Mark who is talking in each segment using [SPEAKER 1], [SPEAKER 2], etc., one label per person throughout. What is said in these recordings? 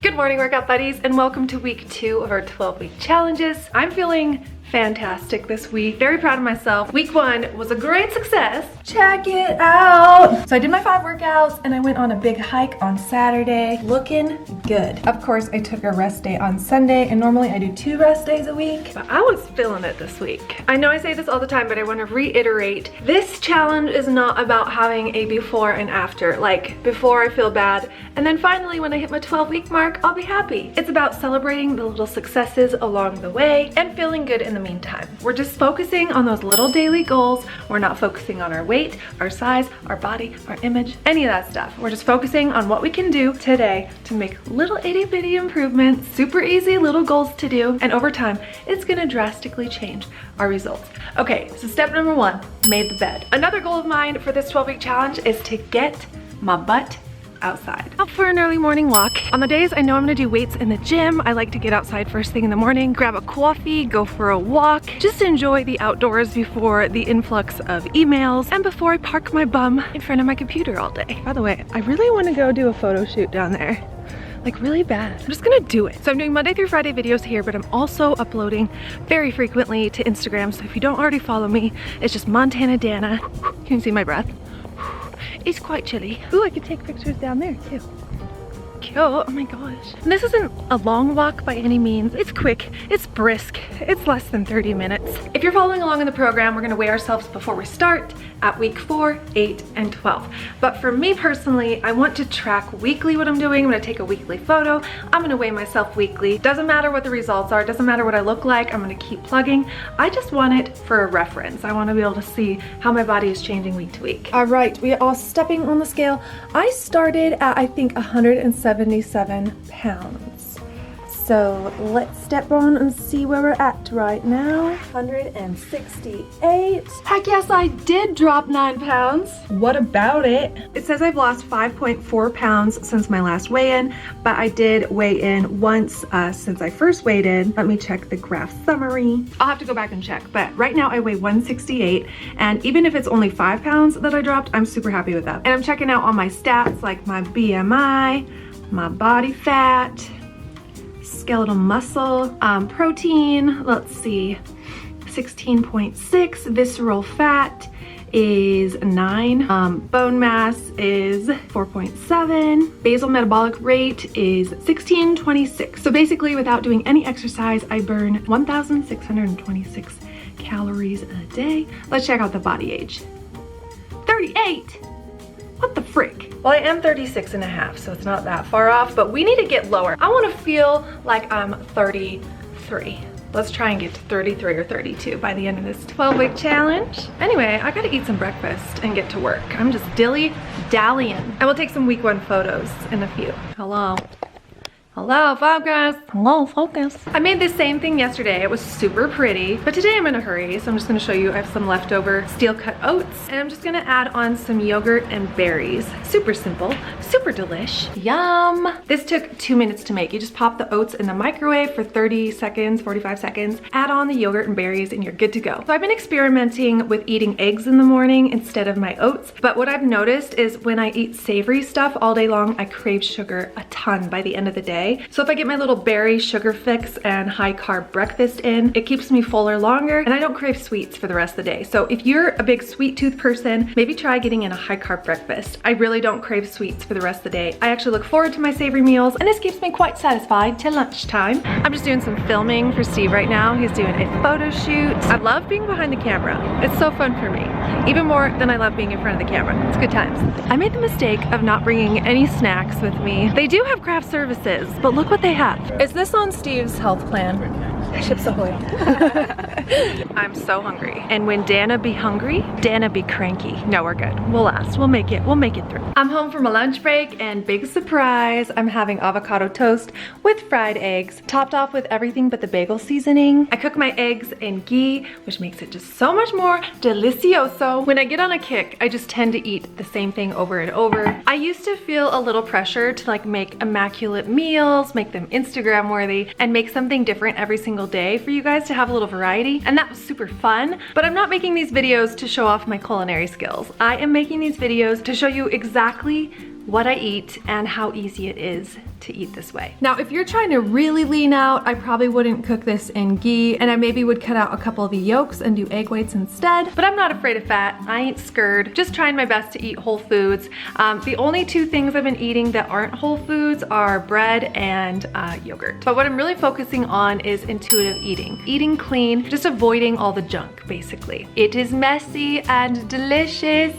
[SPEAKER 1] Good morning, workout buddies, and welcome to week 2 of our 12-week challenges. I'm feeling fantastic this week. Very proud of myself. Week 1 was a great success. Check it out. So I did my 5 workouts and I went on a big hike on Saturday. Looking good. Of course, I took a rest day on Sunday, and normally I do 2 rest days a week, but I was feeling it this week. I know I say this all the time, but I want to reiterate, this challenge is not about having a before and after. Like, before I feel bad, and then finally when I hit my 12-week mark, I'll be happy. It's about celebrating the little successes along the way and feeling good in the meantime. We're just focusing on those little daily goals. We're not focusing on our weight, our size, our body, our image, any of that stuff. We're just focusing on what we can do today to make little itty-bitty improvements, super easy little goals to do, and over time, it's gonna drastically change our results. Okay, so step number 1, made the bed. Another goal of mine for this 12-week challenge is to get my butt outside. Out for an early morning walk. On the days I know I'm gonna do weights in the gym, I like to get outside first thing in the morning, grab a coffee, go for a walk, just enjoy the outdoors before the influx of emails and before I park my bum in front of my computer all day. By the way, I really wanna go do a photo shoot down there. Like, really bad. I'm just gonna do it. So I'm doing Monday through Friday videos here, but I'm also uploading very frequently to Instagram. So if you don't already follow me, it's just Montana Dana. You can see my breath. It's quite chilly. Ooh, I could take pictures down there too. Cute, oh my gosh. And this isn't a long walk by any means. It's quick, it's brisk, it's less than 30 minutes. If you're following along in the program, we're gonna weigh ourselves before we start at week 4, 8, and 12. But for me personally, I want to track weekly what I'm doing. I'm gonna take a weekly photo. I'm gonna weigh myself weekly. Doesn't matter what the results are, doesn't matter what I look like, I'm gonna keep plugging. I just want it for a reference. I wanna be able to see how my body is changing week to week. All right, we are stepping on the scale. I started at, I think, 177 pounds. So let's step on and see where we're at right now. 168. Heck yes, I did drop 9 pounds. What about it? It says I've lost 5.4 pounds since my last weigh-in, but I did weigh in once since I first weighed in. Let me check the graph summary. I'll have to go back and check, but right now I weigh 168, and even if it's only 5 pounds that I dropped, I'm super happy with that. And I'm checking out all my stats, like my BMI, my body fat, skeletal muscle, protein, let's see, 16.6, visceral fat is 9, bone mass is 4.7, basal metabolic rate is 1626. So basically, without doing any exercise, I burn 1,626 calories a day. Let's check out the body age. 38. What the frick? Well, I am 36 and a half, so it's not that far off, but we need to get lower. I want to feel like I'm 33. Let's try and get to 33 or 32 by the end of this 12-week challenge. Anyway, I gotta eat some breakfast and get to work. I'm just dilly-dallying. And we'll take some week 1 photos in a few. Hello. Hello, focus. Hello, focus. I made this same thing yesterday. It was super pretty, but today I'm in a hurry, so I'm just gonna show you. I have some leftover steel cut oats, and I'm just gonna add on some yogurt and berries. Super simple, super delish. Yum. This took 2 minutes to make. You just pop the oats in the microwave for 30 seconds, 45 seconds, add on the yogurt and berries, and you're good to go. So I've been experimenting with eating eggs in the morning instead of my oats, but what I've noticed is when I eat savory stuff all day long, I crave sugar a ton by the end of the day. So if I get my little berry sugar fix and high carb breakfast in, it keeps me fuller longer, and I don't crave sweets for the rest of the day. So if you're a big sweet tooth person, maybe try getting in a high carb breakfast. I really don't crave sweets for the rest of the day. I actually look forward to my savory meals, and this keeps me quite satisfied till lunchtime. I'm just doing some filming for Steve right now. He's doing a photo shoot. I love being behind the camera. It's so fun for me. Even more than I love being in front of the camera. It's good times. I made the mistake of not bringing any snacks with me. They do have craft services, but look what they have. Is this on Steve's health plan? Chips Ahoy. I'm so hungry. And when Dana be hungry, Dana be cranky. No, we're good. We'll last. We'll make it through. I'm home from a lunch break, and big surprise, I'm having avocado toast with fried eggs, topped off with everything but the bagel seasoning. I cook my eggs in ghee, which makes it just so much more delicioso. When I get on a kick, I just tend to eat the same thing over and over. I used to feel a little pressure to like make immaculate meals, make them Instagram worthy, and make something different every single day for you guys to have a little variety, and that was super fun. But I'm not making these videos to show off my culinary skills. I am making these videos to show you exactly what I eat and how easy it is to to eat this way. Now, if you're trying to really lean out, I probably wouldn't cook this in ghee, and I maybe would cut out a couple of the yolks and do egg whites instead. But I'm not afraid of fat. I ain't scared. Just trying my best to eat whole foods. The only two things I've been eating that aren't whole foods are bread and yogurt. But what I'm really focusing on is intuitive eating. Eating clean, just avoiding all the junk, basically. It is messy and delicious.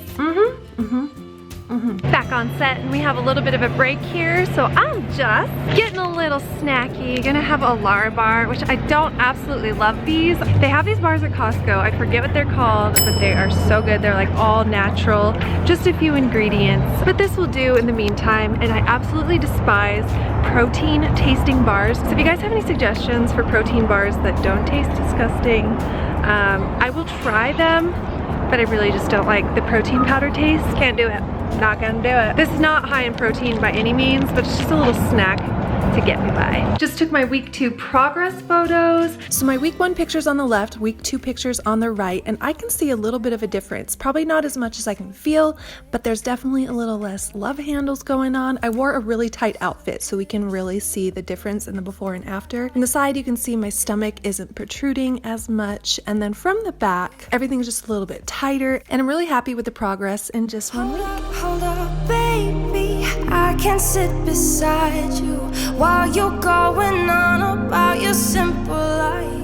[SPEAKER 1] Back on set, and we have a little bit of a break here, so I'm just getting a little snacky. Gonna have a Lara bar, which I don't absolutely love these. They have these bars at Costco. I forget what they're called, but they are so good. They're like all natural, just a few ingredients. But this will do in the meantime, and I absolutely despise protein tasting bars. So if you guys have any suggestions for protein bars that don't taste disgusting, I will try them, but I really just don't like the protein powder taste. Can't do it. Not gonna do it. This is not high in protein by any means, but it's just a little snack to get me by. Just took my week 2 progress photos. So my week 1 pictures on the left, week 2 pictures on the right, and I can see a little bit of a difference. Probably not as much as I can feel, but there's definitely a little less love handles going on. I wore a really tight outfit, so we can really see the difference in the before and after. On the side, you can see my stomach isn't protruding as much, and then from the back, everything's just a little bit tighter, and I'm really happy with the progress in just 1 week.
[SPEAKER 2] Hold up, baby, I can sit beside you while you're going on about your simple life.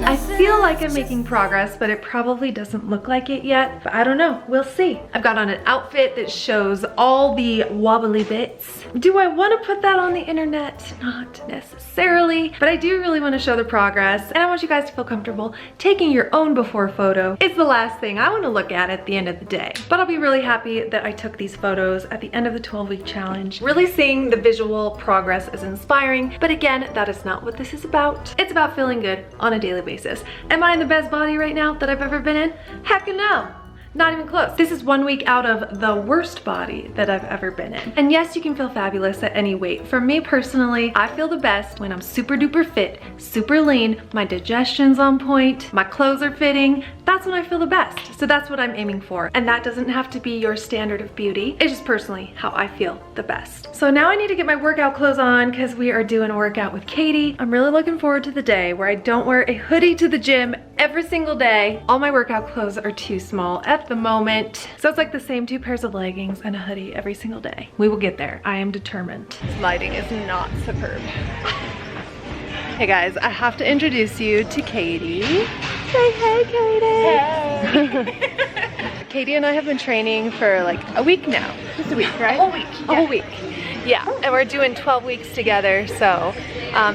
[SPEAKER 1] I feel like I'm making progress, but it probably doesn't look like it yet, but I don't know, we'll see. I've got on an outfit that shows all the wobbly bits. Do I want to put that on the internet? Not necessarily, but I do really want to show the progress, and I want you guys to feel comfortable taking your own before photo. It's the last thing I want to look at the end of the day. But I'll be really happy that I took these photos at the end of the 12-week challenge. Really seeing the visual progress is inspiring, but again, that is not what this is about. It's about feeling good on a daily basis. Am I in the best body right now that I've ever been in? Heck no. Not even close. This is 1 week out of the worst body that I've ever been in. And yes, you can feel fabulous at any weight. For me personally, I feel the best when I'm super duper fit, super lean, my digestion's on point, my clothes are fitting. That's when I feel the best. So that's what I'm aiming for. And that doesn't have to be your standard of beauty. It's just personally how I feel the best. So now I need to get my workout clothes on because we are doing a workout with Katie. I'm really looking forward to the day where I don't wear a hoodie to the gym every single day. All my workout clothes are too small at the moment. So it's like the same 2 pairs of leggings and a hoodie every single day. We will get there. I am determined. This lighting is not superb. Hey guys, I have to introduce you to Katie. Say hey, Katie. Hey. Katie and I have been training for like a week now. Just a week, right?
[SPEAKER 3] A whole week.
[SPEAKER 1] A whole week. Yeah, and we're doing 12 weeks together. So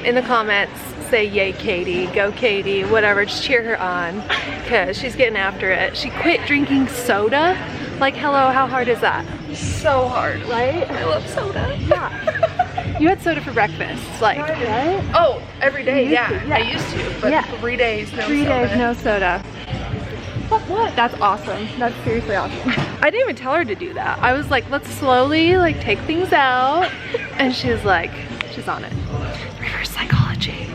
[SPEAKER 1] in the comments, say yay Katie, go Katie, whatever, just cheer her on because she's getting after it. She quit drinking soda. Like, hello, how hard is that?
[SPEAKER 3] So hard, right?
[SPEAKER 1] I love soda.
[SPEAKER 3] Yeah.
[SPEAKER 1] You had soda for breakfast, like.
[SPEAKER 3] Right? Oh, every day, yeah.
[SPEAKER 1] Yeah.
[SPEAKER 3] I used to, but 3 days, no
[SPEAKER 1] 3
[SPEAKER 3] soda.
[SPEAKER 1] days, no soda. What? That's awesome. That's seriously awesome. I didn't even tell her to do that. I was like, let's slowly like take things out. And she's like, she's on it. Reverse psychology.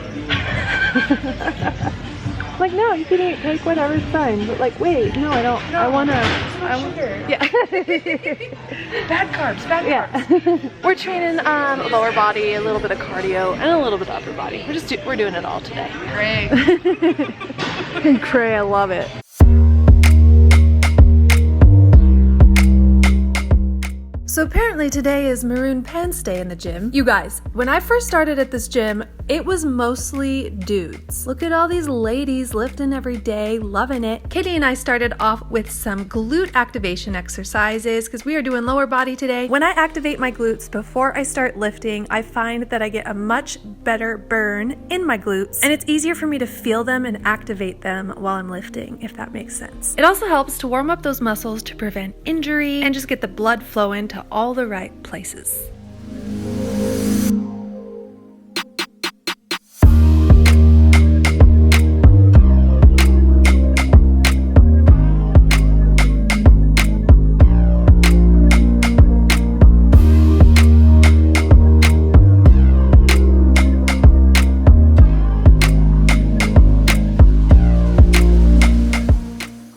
[SPEAKER 1] Like, no, you can take whatever's fine. But like, wait, no, I don't.
[SPEAKER 3] No,
[SPEAKER 1] I wanna.
[SPEAKER 3] I want sugar.
[SPEAKER 1] Yeah.
[SPEAKER 3] Bad carbs, bad carbs.
[SPEAKER 1] Yeah. We're training lower body, a little bit of cardio, and a little bit of upper body. We're doing it all today.
[SPEAKER 3] Great.
[SPEAKER 1] Great, I love it. So apparently today is Maroon Pants Day in the gym. You guys, when I first started at this gym, it was mostly dudes. Look at all these ladies lifting every day, loving it. Katie and I started off with some glute activation exercises because we are doing lower body today. When I activate my glutes before I start lifting, I find that I get a much better burn in my glutes, and it's easier for me to feel them and activate them while I'm lifting, if that makes sense. It also helps to warm up those muscles to prevent injury and just get the blood flowing to all the right places.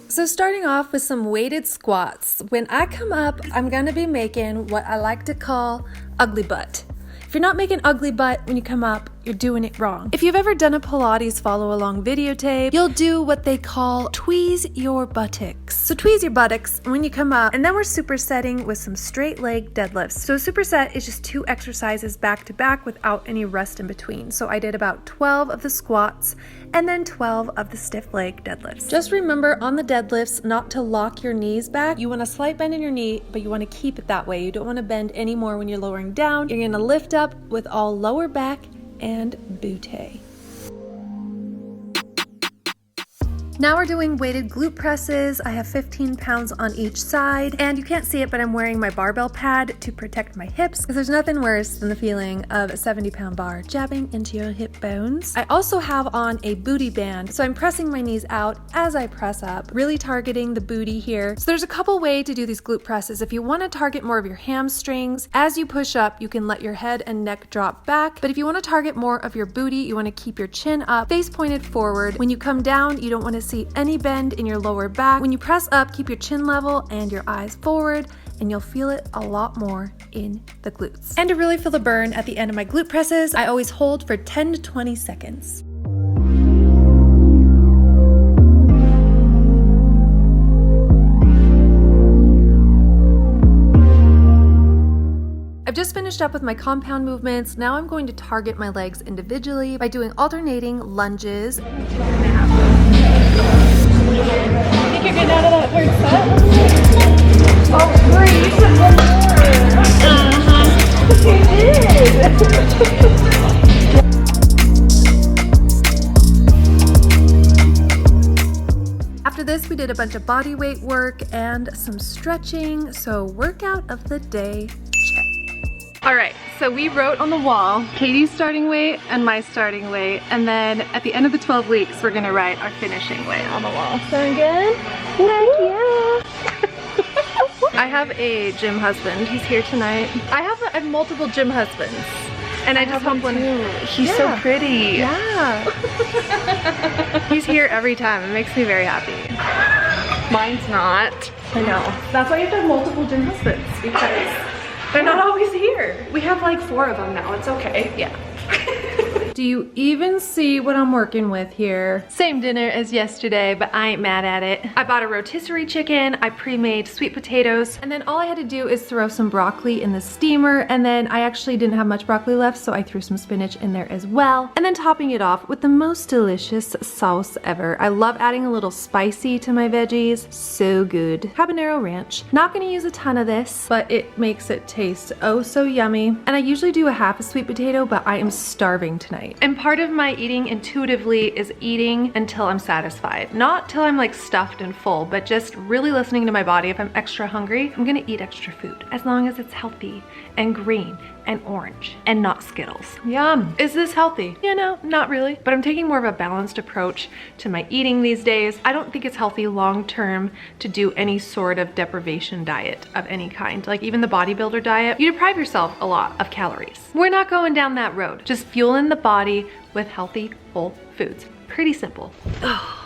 [SPEAKER 1] So starting off with some weighted squats. When I come up, I'm gonna be making what I like to call ugly butt. If you're not making ugly butt when you come up, you're doing it wrong. If you've ever done a Pilates follow along videotape, you'll do what they call tweeze your buttocks. So tweeze your buttocks when you come up, and then we're supersetting with some straight leg deadlifts. So a superset is just 2 exercises back to back without any rest in between. So I did about 12 of the squats and then 12 of the stiff leg deadlifts. Just remember on the deadlifts not to lock your knees back. You want a slight bend in your knee, but you want to keep it that way. You don't want to bend anymore when you're lowering down. You're going to lift up with all lower back and butte. Now we're doing weighted glute presses. I have 15 pounds on each side, and you can't see it, but I'm wearing my barbell pad to protect my hips because there's nothing worse than the feeling of a 70-pound bar jabbing into your hip bones. I also have on a booty band, so I'm pressing my knees out as I press up, really targeting the booty here. So there's a couple ways to do these glute presses. If you want to target more of your hamstrings, as you push up, you can let your head and neck drop back. But if you want to target more of your booty, you want to keep your chin up, face pointed forward. When you come down, you don't want to see any bend in your lower back. When you press up, keep your chin level and your eyes forward, and you'll feel it a lot more in the glutes. And to really feel the burn at the end of my glute presses, I always hold for 10 to 20 seconds. I've just finished up with my compound movements. Now I'm going to target my legs individually by doing alternating lunges.
[SPEAKER 3] You think you're getting out of that third set? Oh, great.
[SPEAKER 1] After this, we did a bunch of body weight work and some stretching. So workout of the day, check. All right, so we wrote on the wall Katie's starting weight and my starting weight, and then at the end of the 12 weeks, we're gonna write our finishing weight on the wall. Sound good? Heck yeah! I have a gym husband. He's here tonight. I have multiple gym husbands, and I just hope one.
[SPEAKER 3] He's so pretty.
[SPEAKER 1] Yeah. He's here every time. It makes me very happy.
[SPEAKER 3] Mine's not.
[SPEAKER 1] I know. That's why you have to have multiple gym husbands, because they're not always here. We have like 4 of them now. It's okay. Yeah. Do you even see what I'm working with here? Same dinner as yesterday, but I ain't mad at it. I bought a rotisserie chicken, I pre-made sweet potatoes, and then all I had to do is throw some broccoli in the steamer, and then I actually didn't have much broccoli left, so I threw some spinach in there as well. And then topping it off with the most delicious sauce ever. I love adding a little spicy to my veggies. So good. Habanero ranch. Not gonna use a ton of this, but it makes it taste oh so yummy. And I usually do a half a sweet potato, but I am starving tonight. And part of my eating intuitively is eating until I'm satisfied. Not till I'm like stuffed and full, but just really listening to my body. If I'm extra hungry, I'm gonna eat extra food, as long as it's healthy and green and orange and not Skittles. Yum. Is this healthy? You know, not really, but I'm taking more of a balanced approach to my eating these days. I don't think it's healthy long-term to do any sort of deprivation diet of any kind. Like even the bodybuilder diet, you deprive yourself a lot of calories. We're not going down that road. Just fueling the body with healthy, whole foods. Pretty simple. Oh.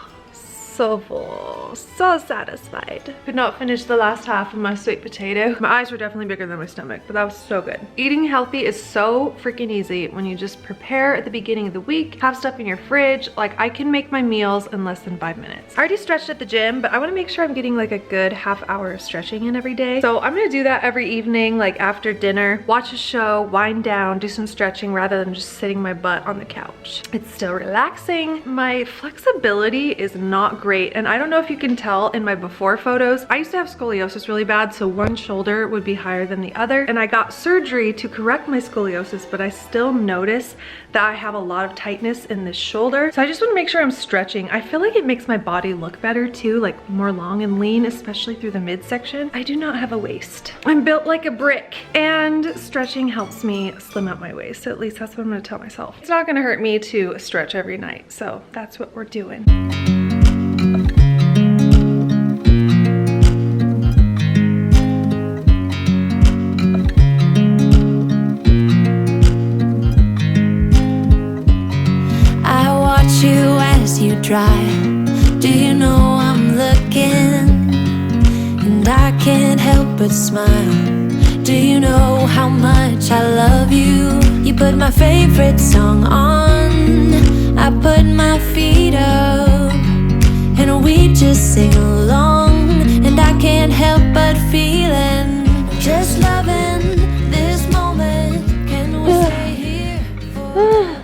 [SPEAKER 1] So full, so satisfied. Could not finish the last half of my sweet potato. My eyes were definitely bigger than my stomach, but that was so good. Eating healthy is so freaking easy when you just prepare at the beginning of the week, have stuff in your fridge. Like I can make my meals in less than 5 minutes. I already stretched at the gym, but I wanna make sure I'm getting like a good half hour of stretching in every day. So I'm gonna do that every evening, like after dinner, watch a show, wind down, do some stretching rather than just sitting my butt on the couch. It's still relaxing. My flexibility is not great, and I don't know if you can tell in my before photos. I used to have scoliosis really bad, so one shoulder would be higher than the other, and I got surgery to correct my scoliosis, but I still notice that I have a lot of tightness in this shoulder. So I just want to make sure I'm stretching. I feel like it makes my body look better too, like more long and lean, especially through the midsection. I do not have a waist. I'm built like a brick, and stretching helps me slim out my waist. So at least that's what I'm gonna tell myself. It's not gonna hurt me to stretch every night, so that's what we're doing.
[SPEAKER 2] I watch you as you drive. Do you know I'm looking? and I can't help but smile. Do you know how much I love you? You put my favorite song on, I put my feet up, and we just sing along. And I can't help but feeling, just loving this moment. Can we stay here forever?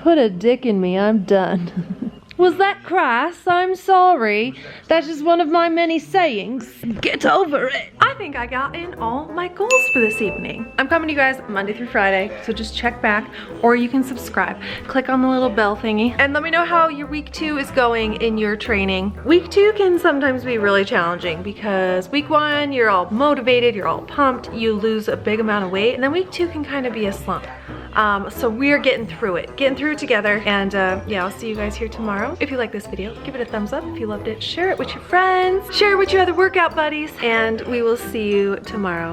[SPEAKER 3] Put a dick in me, I'm done. Was that crass? I'm sorry. That's just one of my many sayings. Get over it. I think I got in all my goals for this evening. I'm coming to you guys Monday through Friday, so just check back, or you can subscribe. Click on the little bell thingy, and let me know how your week 2 is going in your training. Week 2 can sometimes be really challenging because week 1, you're all motivated, you're all pumped, you lose a big amount of weight, and then week 2 can kind of be a slump. So we're getting through it together, and yeah, I'll see you guys here tomorrow. If you like this video, give it a thumbs up. If you loved it, share it with your friends, share it with your other workout buddies, and we will see you tomorrow.